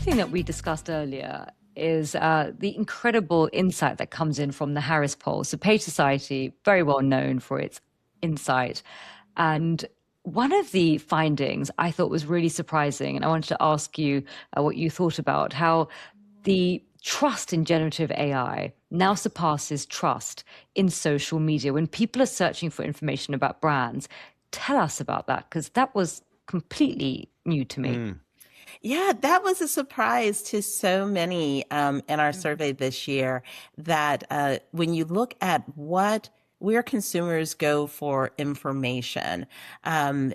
thing that we discussed earlier is the incredible insight that comes in from the Harris poll. So, Page Society, very well known for its insight. And one of the findings I thought was really surprising, and I wanted to ask you what you thought about how the trust in generative AI now surpasses trust in social media. When people are searching for information about brands, tell us about that, because that was completely new to me. Yeah, that was a surprise to so many in our Mm. survey this year that when you look at where consumers go for information, um,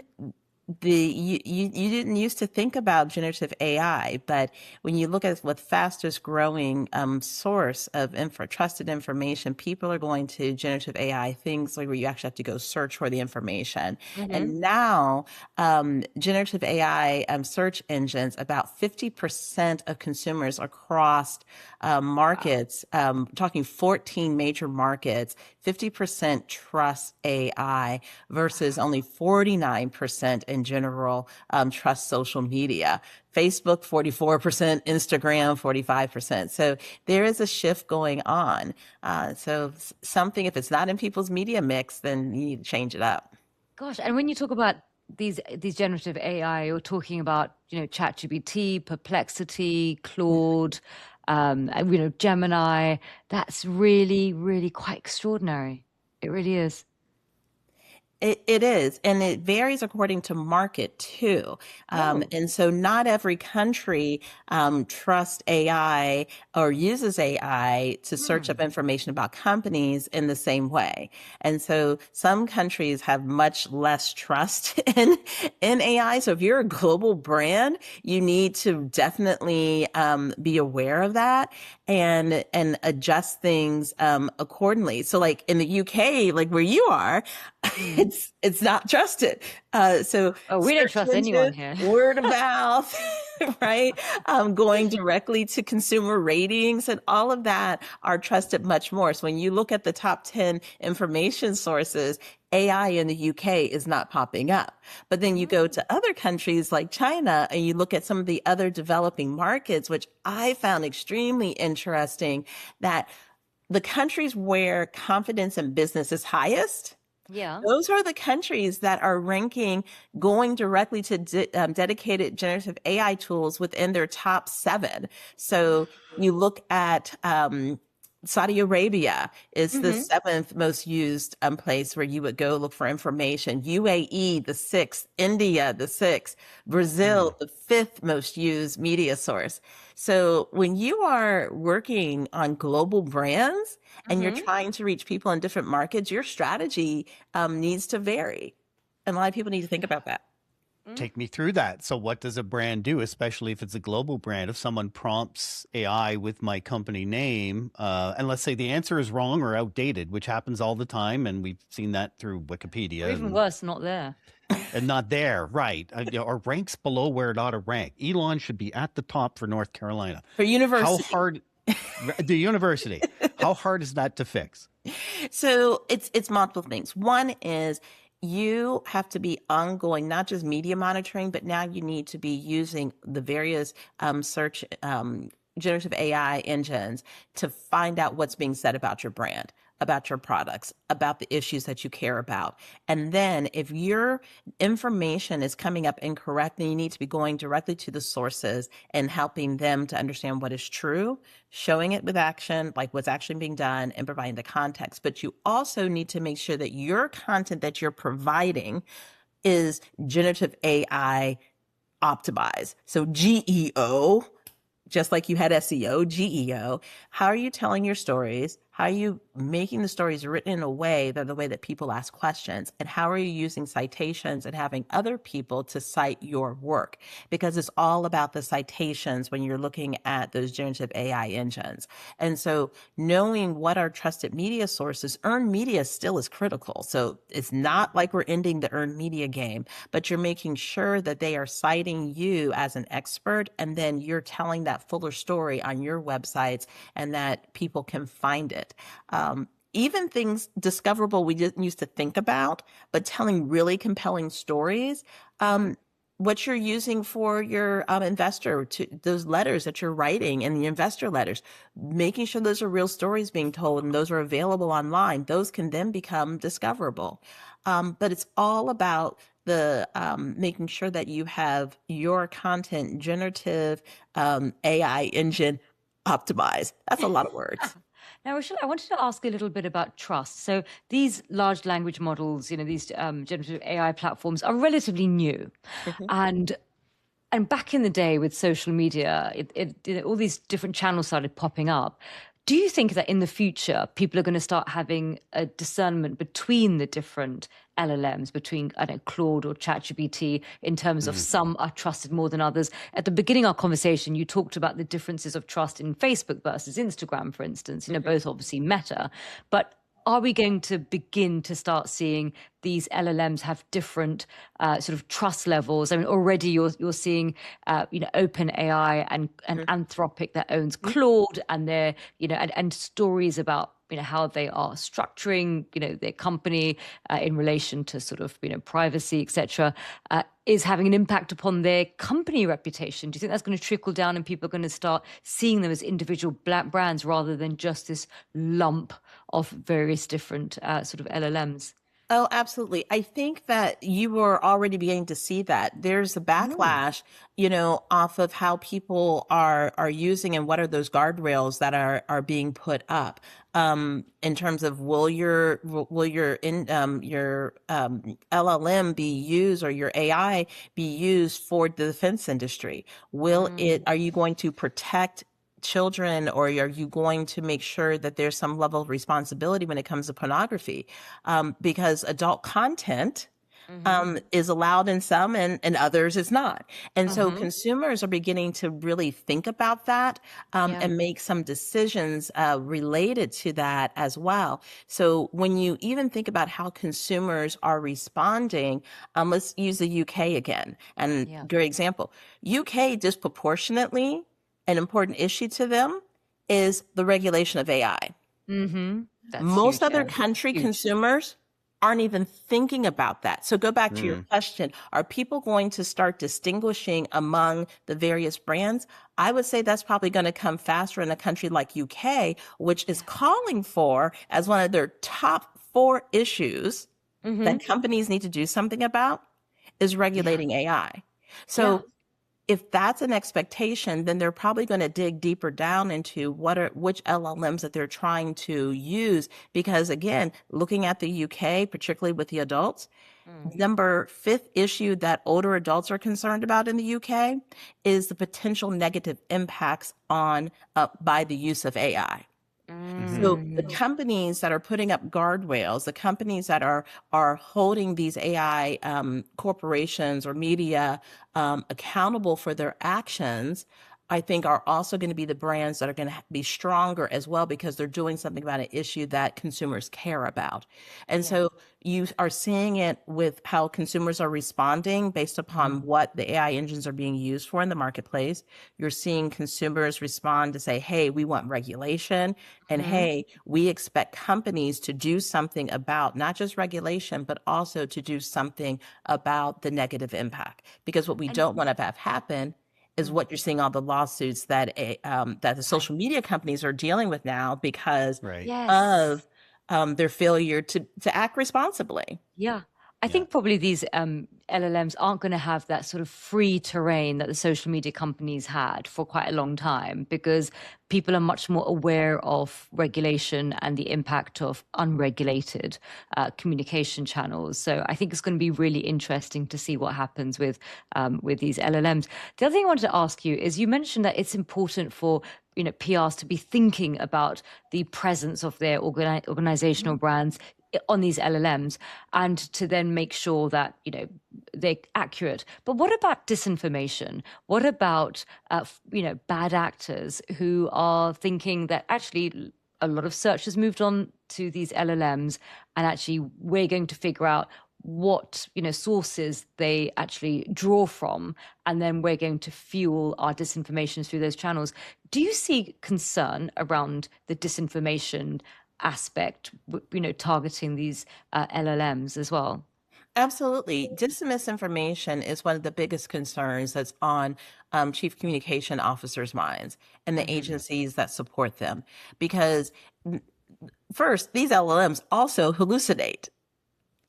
you didn't used to think about generative AI, but when you look at what fastest growing source of trusted information, people are going to generative AI, things like where you actually have to go search for the information. Hmm. And now generative AI search engines, about 50% of consumers across Wow. markets, talking 14 major markets, 50% trust AI versus only 49% in general trust social media. Facebook, 44%, Instagram, 45%. So there is a shift going on. Something, if it's not in people's media mix, then you need to change it up. Gosh, and when you talk about these generative AI, you're talking about, ChatGPT, Perplexity, Claude, Gemini. That's really, really quite extraordinary. It really is. It is, and it varies according to market too. Oh. And so not every country trusts AI or uses AI to search up Hmm. information about companies in the same way. And so some countries have much less trust in AI. So if you're a global brand, you need to definitely be aware of that and adjust things accordingly. So like in the UK, like where you are, Mm. it's not trusted. So Oh, we don't search trust anyone engine, here. word of mouth, right? Going directly to consumer ratings and all of that are trusted much more. So when you look at the top 10 information sources, AI in the UK is not popping up. But then you go Mm. to other countries like China and you look at some of the other developing markets, which I found extremely interesting, that the countries where confidence in business is highest, Yeah. those are the countries that are ranking going directly to dedicated generative AI tools within their top seven. So you look at Saudi Arabia is the Hmm. seventh most used place where you would go look for information. UAE, the sixth. India, the sixth. Mm. Brazil, the fifth most used media source. So when you are working on global brands, and you're Hmm. trying to reach people in different markets, your strategy needs to vary. And a lot of people need to think about that. Take me through that. So, what does a brand do, especially if it's a global brand? If someone prompts AI with my company name, and let's say the answer is wrong or outdated, which happens all the time, and we've seen that through Or Wikipedia even worse, not there. and not there, right? Or ranks below where it ought to rank. Elon should be at the top for North Carolina. For How university. hard, the university, how hard is that to fix? So it's multiple things. One is you have to be ongoing, not just media monitoring, but now you need to be using the various search generative AI engines to find out what's being said about your brand, about your products, about the issues that you care about. And then if your information is coming up incorrect, then you need to be going directly to the sources and helping them to understand what is true, showing it with action, like what's actually being done, and providing the context. But you also need to make sure that your content that you're providing is generative AI optimized. So GEO, just like you had SEO, GEO, how are you telling your stories? How are you making the stories written in a way that the way that people ask questions? And how are you using citations and having other people to cite your work? Because it's all about the citations when you're looking at those generative AI engines. And so knowing what our trusted media sources, earned media still is critical. So it's not like we're ending the earned media game, but you're making sure that they are citing you as an expert, and then you're telling that fuller story on your websites and that people can find it. Even things discoverable we didn't used to think about, but telling really compelling stories. Hmm. what you're using for your investor, to those letters that you're writing and the investor letters, making sure those are real stories being told and those are available online. Those can then become discoverable. But it's all about the making sure that you have your content generative AI engine optimized. That's a lot of words. Now, Rochelle, I wanted to ask a little bit about trust. So these large language models, these generative AI platforms are relatively new. Mhm. And back in the day with social media, all these different channels started popping up. Do you think that in the future, people are going to start having a discernment between the different LLMs, between, I don't know, Claude or ChatGPT, in terms of some are trusted more than others? At the beginning of our conversation, you talked about the differences of trust in Facebook versus Instagram, for instance, both obviously Meta. But are we going to begin to start seeing these LLMs have different sort of trust levels? I mean, already you're seeing, OpenAI and Anthropic that owns Claude, and they're, and stories about how they are structuring their company in relation to sort of privacy, etc. Is having an impact upon their company reputation. Do you think that's going to trickle down and people are going to start seeing them as individual black brands rather than just this lump of various different sort of LLMs? Oh, absolutely. I think that you were already beginning to see that. There's a backlash, off of how people are using and what are those guardrails that are being put up. In terms of your LLM be used, or your AI be used for the defense industry? Are you going to protect children, or are you going to make sure that there's some level of responsibility when it comes to pornography? Because adult content is allowed in some, and others is not. And so consumers are beginning to really think about that, Yeah. and make some decisions related to that as well. So when you even think about how consumers are responding, let's use the UK again. And Yeah. great example, UK disproportionately, an important issue to them is the regulation of AI. That's Most huge. other Yeah. country Huge. consumers aren't even thinking about that. So go back to your Mm. question. Are people going to start distinguishing among the various brands? I would say that's probably going to come faster in a country like UK, which is calling for, as one of their top 4 issues that companies need to do something about, is Yeah. regulating AI. Yeah. So if that's an expectation, then they're probably going to dig deeper down into which LLMs that they're trying to use. Because again, looking at the UK, particularly with the adults, number 5th issue that older adults are concerned about in the UK is the potential negative impacts on by the use of AI. Hmm. So the companies that are putting up guardrails, the companies that are holding these AI corporations or media accountable for their actions, I think are also going to be the brands that are going to be stronger as well, because they're doing something about an issue that consumers care about. And Yeah. so you are seeing it with how consumers are responding based upon what the AI engines are being used for in the marketplace. You're seeing consumers respond to say, hey, we want regulation. And hey, we expect companies to do something about not just regulation, but also to do something about the negative impact. Because what we And don't want to have happen is what you're seeing, all the lawsuits that that the social media companies are dealing with now because Right. yes. of their failure to act responsibly. Yeah. I Yeah. think probably these LLMs aren't going to have that sort of free terrain that the social media companies had for quite a long time, because people are much more aware of regulation and the impact of unregulated communication channels. So I think it's going to be really interesting to see what happens with these LLMs. The other thing I wanted to ask you is, you mentioned that it's important for PRs to be thinking about the presence of their organizational brands on these LLMs, and to then make sure that they're accurate. But what about disinformation? What about bad actors who are thinking that actually a lot of search has moved on to these LLMs, and actually we're going to figure out what sources they actually draw from, and then we're going to fuel our disinformation through those channels? Do you see concern around the disinformation aspect, targeting these LLMs as well? Absolutely. Misinformation is one of the biggest concerns that's on chief communication officers' minds and the Hmm. agencies that support them. Because, first, these LLMs also hallucinate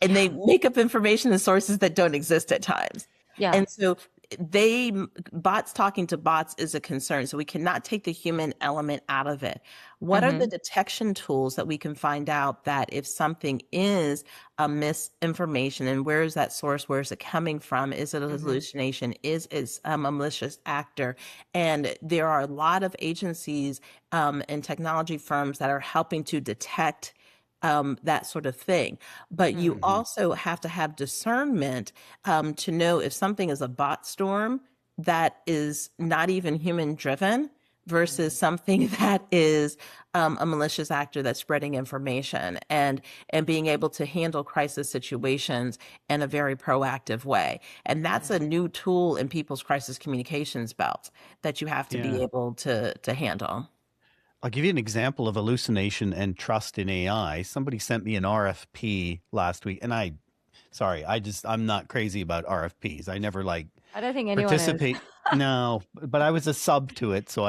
and Yeah. they make up information and sources that don't exist at times. Yeah. And so they bots talking to bots is a concern. So we cannot take the human element out of it. What are the Hmm. detection tools that we can find out that if something is a misinformation and where is that source? Where is it coming from? Is it a Hmm. hallucination? Is it a malicious actor? And there are a lot of agencies and technology firms that are helping to detect that sort of thing. But you Mm. Hmm. also have to have discernment to know if something is a bot storm that is not even human driven versus something that is a malicious actor that's spreading information and being able to handle crisis situations in a very proactive way. And that's a new tool in people's crisis communications belt that you have to be Yeah. able to handle. I'll give you an example of hallucination and trust in AI. Somebody sent me an RFP last week, and sorry, I'm not crazy about RFPs. I never like I don't think anyone is. participate. No, but I was a sub to it, so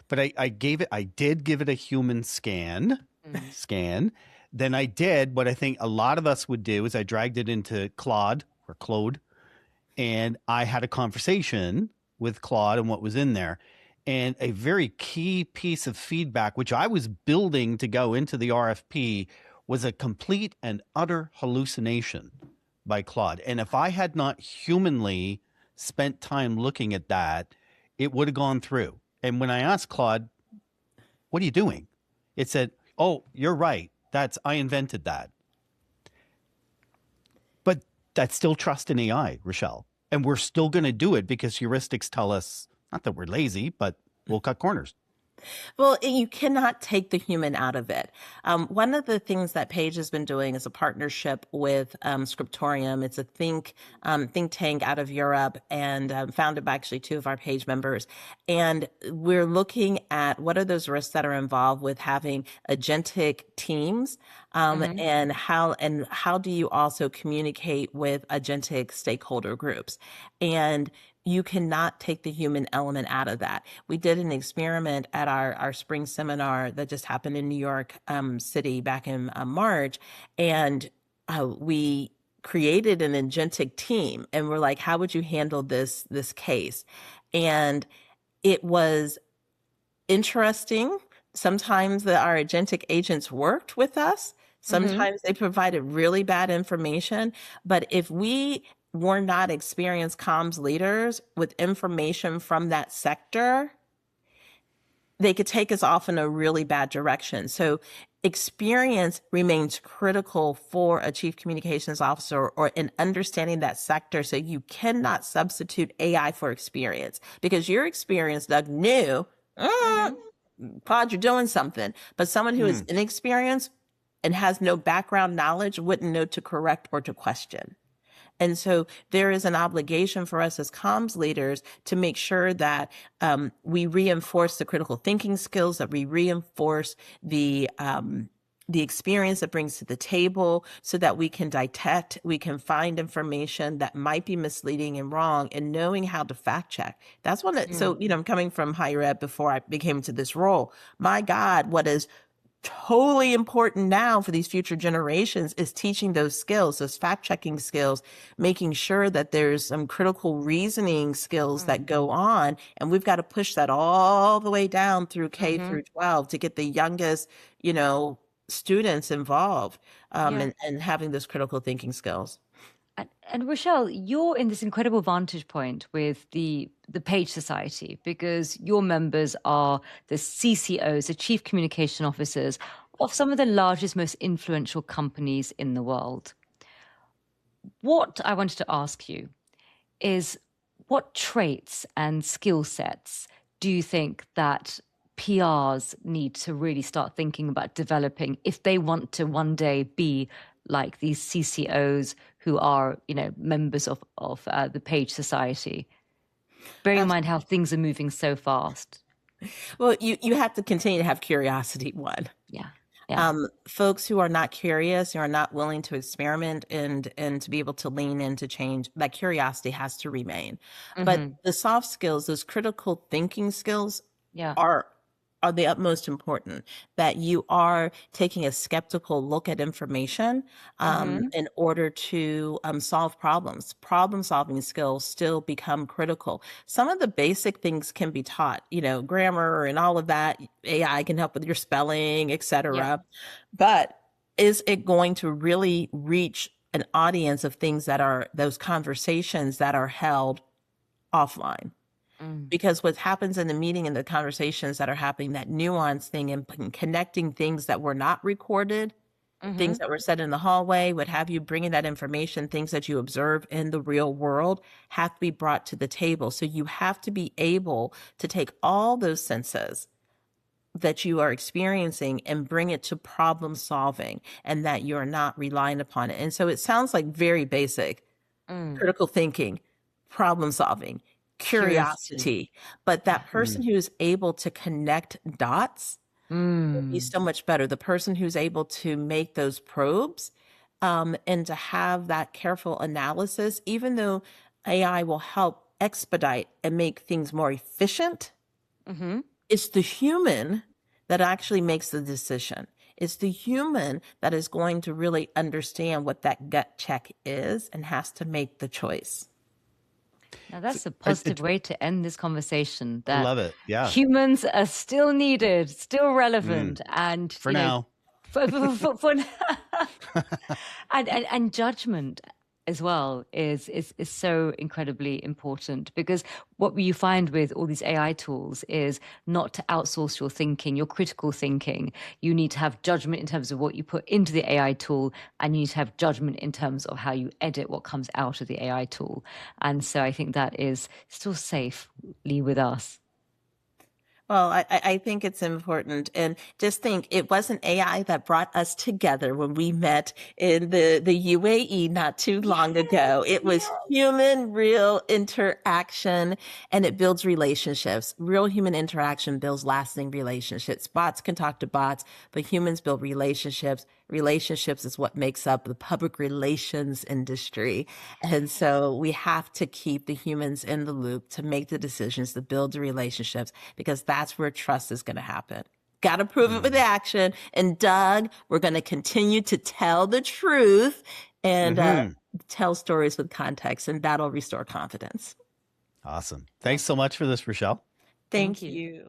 but I did give it a human Mm. scan. Then I did what I think a lot of us would do is I dragged it into Claude, and I had a conversation with Claude and what was in there. And a very key piece of feedback, which I was building to go into the RFP, was a complete and utter hallucination by Claude. And if I had not humanly spent time looking at that, it would have gone through. And when I asked Claude, "What are you doing?" It said, "Oh, you're right. I invented that." But that's still trust in AI, Rochelle. And we're still going to do it because heuristics tell us not that we're lazy, but we'll cut corners. Well, you cannot take the human out of it. One of the things that Paige has been doing is a partnership with Scriptorium. It's a think tank out of Europe and founded by actually two of our Paige members. And we're looking at what are those risks that are involved with having agentic teams, Hmm. and how do you also communicate with agentic stakeholder groups? And you cannot take the human element out of that. We did an experiment at our spring seminar that just happened in New York City back in March, and we created an agentic team, and we're like, how would you handle this case? And it was interesting. Sometimes our agentic agents worked with us. Hmm. Sometimes they provided really bad information. But if we were not experienced comms leaders with information from that sector, they could take us off in a really bad direction. So experience remains critical for a chief communications officer or in understanding that sector. So you cannot substitute AI for experience because your experience, Doug, knew, Hmm. Pod, you're doing something. But someone who is Mm. inexperienced and has no background knowledge wouldn't know to correct or to question. And so there is an obligation for us as comms leaders to make sure that we reinforce the critical thinking skills, that we reinforce the experience that brings to the table so that we can detect, we can find information that might be misleading and wrong and knowing how to fact check. That's one that, so, I'm coming from higher ed before I became to this role. My God, what is totally important now for these future generations is teaching those skills, those fact checking skills, making sure that there's some critical reasoning skills that go on. And we've got to push that all the way down through K Hmm. through 12 to get the youngest, students involved Yeah. and having those critical thinking skills. And Rochelle, you're in this incredible vantage point with the Page Society because your members are the CCOs, the Chief Communication Officers of some of the largest, most influential companies in the world. What I wanted to ask you is what traits and skill sets do you think that PRs need to really start thinking about developing if they want to one day be like these CCOs who are, members of the Page Society? Bearing in mind how things are moving so fast. Well, you have to continue to have curiosity, one. Yeah. Yeah. Folks who are not curious, who are not willing to experiment and to be able to lean into change, that curiosity has to remain. But Hmm. the soft skills, those critical thinking skills, Yeah. are are the utmost important. That you are taking a skeptical look at information Hmm. in order to solve problems. Problem solving skills still become critical. Some of the basic things can be taught, grammar and all of that. AI can help with your spelling, Yeah. etc. But is it going to really reach an audience of things that are those conversations that are held offline? Mm. Because what happens in the meeting and the conversations that are happening, that nuance thing and connecting things that were not recorded, things Hmm. that were said in the hallway, what have you, bringing that information, things that you observe in the real world have to be brought to the table. So you have to be able to take all those senses that you are experiencing and bring it to problem solving, and that you're not relying upon it. And so it sounds like very basic Mm. critical thinking, problem solving, Curiosity. curiosity. But Yeah. that person who is able to connect dots will be Mm. so much better. The person who's able to make those probes and to have that careful analysis, even though AI will help expedite and make things more efficient, Hmm. it's the human that actually makes the decision. It's the human that is going to really understand what that gut check is and has to make the choice. Now, that's a I, positive way to end this conversation, I that love it. Yeah. humans are still needed, still relevant, and, For now. for and judgment as well is so incredibly important, because what you find with all these AI tools is not to outsource your thinking, your critical thinking. You need to have judgment in terms of what you put into the AI tool, and you need to have judgment in terms of how you edit what comes out of the AI tool. And so I think that is still safely with us. Well, I think it's important. And just think, it wasn't AI that brought us together when we met in the UAE not too long ago. It was human, real interaction, and it builds relationships. Real human interaction builds lasting relationships. Bots can talk to bots, but humans build relationships. Relationships is what makes up the public relations industry. And so we have to keep the humans in the loop to make the decisions, to build the relationships, because that's where trust is going to happen. Got to prove it with action. And Doug, we're going to continue to tell the truth and tell stories with context, and that'll restore confidence. Awesome. Thanks so much for this, Rochelle. Thank Thank you. you.